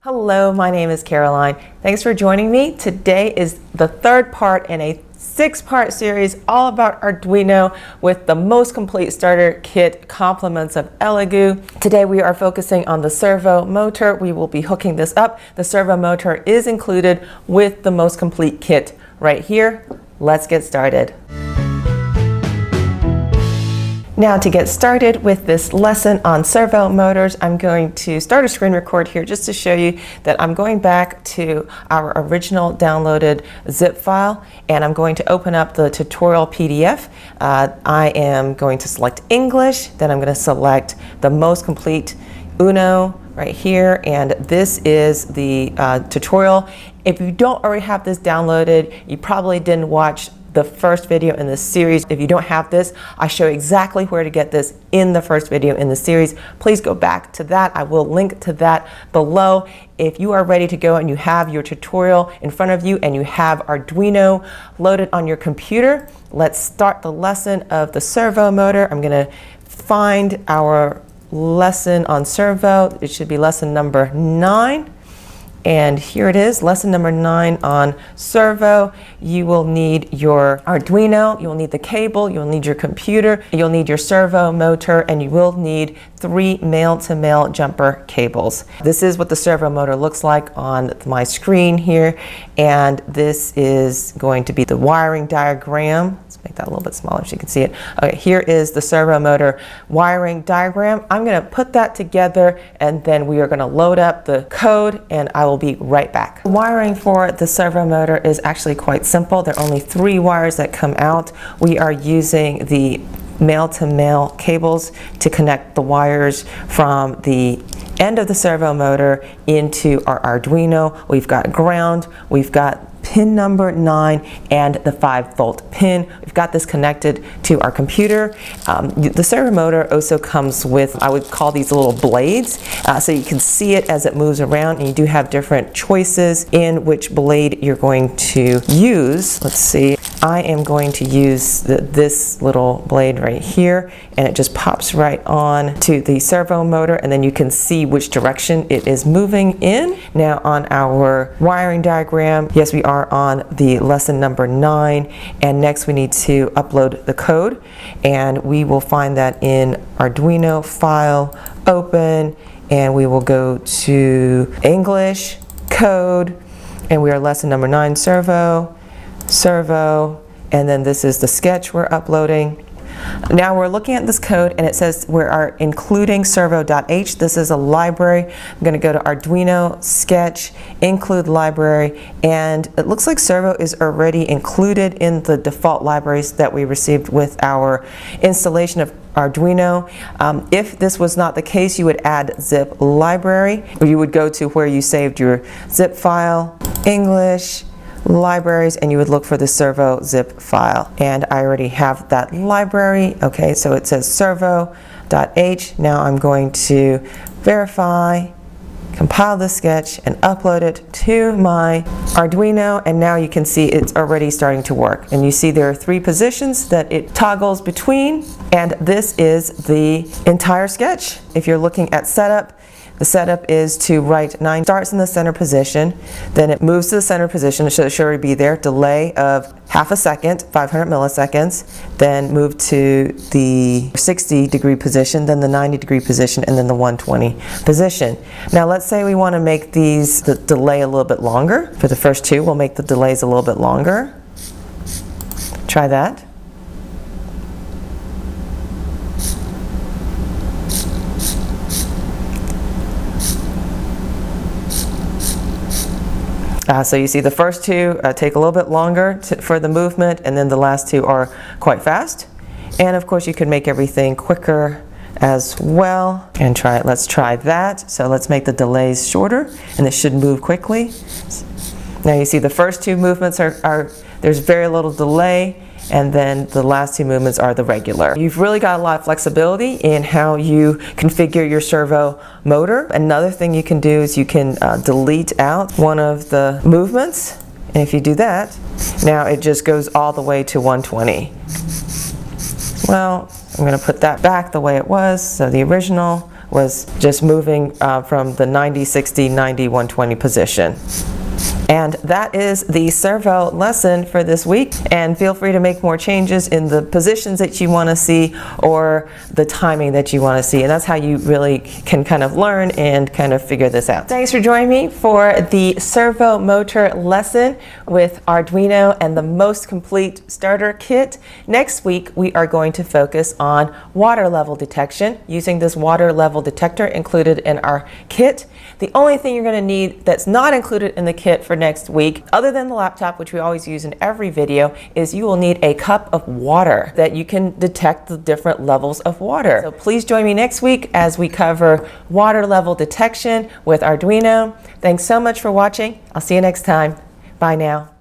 Hello, my name is Caroline. Thanks for joining me. Today is the third part in a 6-part series all about Arduino with the most complete starter kit compliments of Elegoo. Today we are focusing on the servo motor. We will be hooking this up. The servo motor is included with the most complete kit right here. Let's get started. Now, to get started with this lesson on servo motors, I'm going to start a screen record here just to show you that I'm going back to our original downloaded zip file, and I'm going to open up the tutorial PDF. I am going to select English, then I'm going to select the most complete Uno right here, and this is the tutorial. If you don't already have this downloaded, you probably didn't watch the first video in this series. If you don't have this, I show exactly where to get this in the first video in the series. Please go back to that. I will link to that below. If you are ready to go and you have your tutorial in front of you and you have Arduino loaded on your computer, let's start the lesson of the servo motor. I'm going to find our lesson on servo. It should be lesson number 9. And here it is, lesson number 9 on servo. You will need your Arduino, you'll need the cable, you'll need your computer, you'll need your servo motor, and you will need 3 male-to-male jumper cables. This is what the servo motor looks like on my screen here, and this is going to be the wiring diagram. Let's make that a little bit smaller so you can see it. Okay, here is the servo motor wiring diagram. I'm going to put that together, and then we are going to load up the code, and I will be right back. The wiring for the servo motor is actually quite simple. There are only 3 wires that come out. We are using the male-to-male cables to connect the wires from the end of the servo motor into our Arduino. We've got ground, we've got pin number 9 and the 5-volt pin. We've got this connected to our computer. The servo motor also comes with, I would call these little blades, so you can see it as it moves around, and you do have different choices in which blade you're going to use. Let's see, I am going to use this little blade right here, and it just pops right on to the servo motor, and then you can see which direction it is moving in. Now on our wiring diagram, yes, we are on the lesson number 9, and next we need to upload the code, and we will find that in Arduino file, open, and we will go to English, code, and we are lesson number 9, servo, and then this is the sketch we're uploading. Now we're looking at this code, and it says we are including servo.h. This is a library. I'm going to go to Arduino, sketch, include library, and it looks like servo is already included in the default libraries that we received with our installation of Arduino. If this was not the case, you would add zip library, or you would go to where you saved your zip file, English, libraries, and you would look for the servo zip file, and I already have that library. Okay, so it says servo.h. Now I'm going to verify, compile the sketch, and upload it to my Arduino, and now you can see it's already starting to work, and you see there are 3 positions that it toggles between, and this is the entire sketch. If you're looking at setup, the setup is to write 9 starts in the center position, then it moves to the center position, it should already be there, delay of half a second, 500 milliseconds, then move to the 60-degree position, then the 90-degree position, and then the 120 position. Now let's say we want to make the delay a little bit longer. For the first 2, we'll make the delays a little bit longer. Try that. So you see the first 2 take a little bit longer for the movement, and then the last 2 are quite fast. And of course you can make everything quicker as well. And try it. Let's try that. So let's make the delays shorter, and it should move quickly. Now you see the first 2 movements there's very little delay, and then the last 2 movements are the regular. You've really got a lot of flexibility in how you configure your servo motor. Another thing you can do is you can delete out one of the movements, and if you do that, now it just goes all the way to 120. Well, I'm going to put that back the way it was, so the original was just moving from the 90, 60, 90, 120 position. And that is the servo lesson for this week. And feel free to make more changes in the positions that you want to see or the timing that you want to see. And that's how you really can kind of learn and kind of figure this out. Thanks for joining me for the servo motor lesson with Arduino and the most complete starter kit. Next week, we are going to focus on water level detection using this water level detector included in our kit. The only thing you're going to need that's not included in the kit for next week, other than the laptop, which we always use in every video, is you will need a cup of water that you can detect the different levels of water. So please join me next week as we cover water level detection with Arduino. Thanks so much for watching. I'll see you next time. Bye now.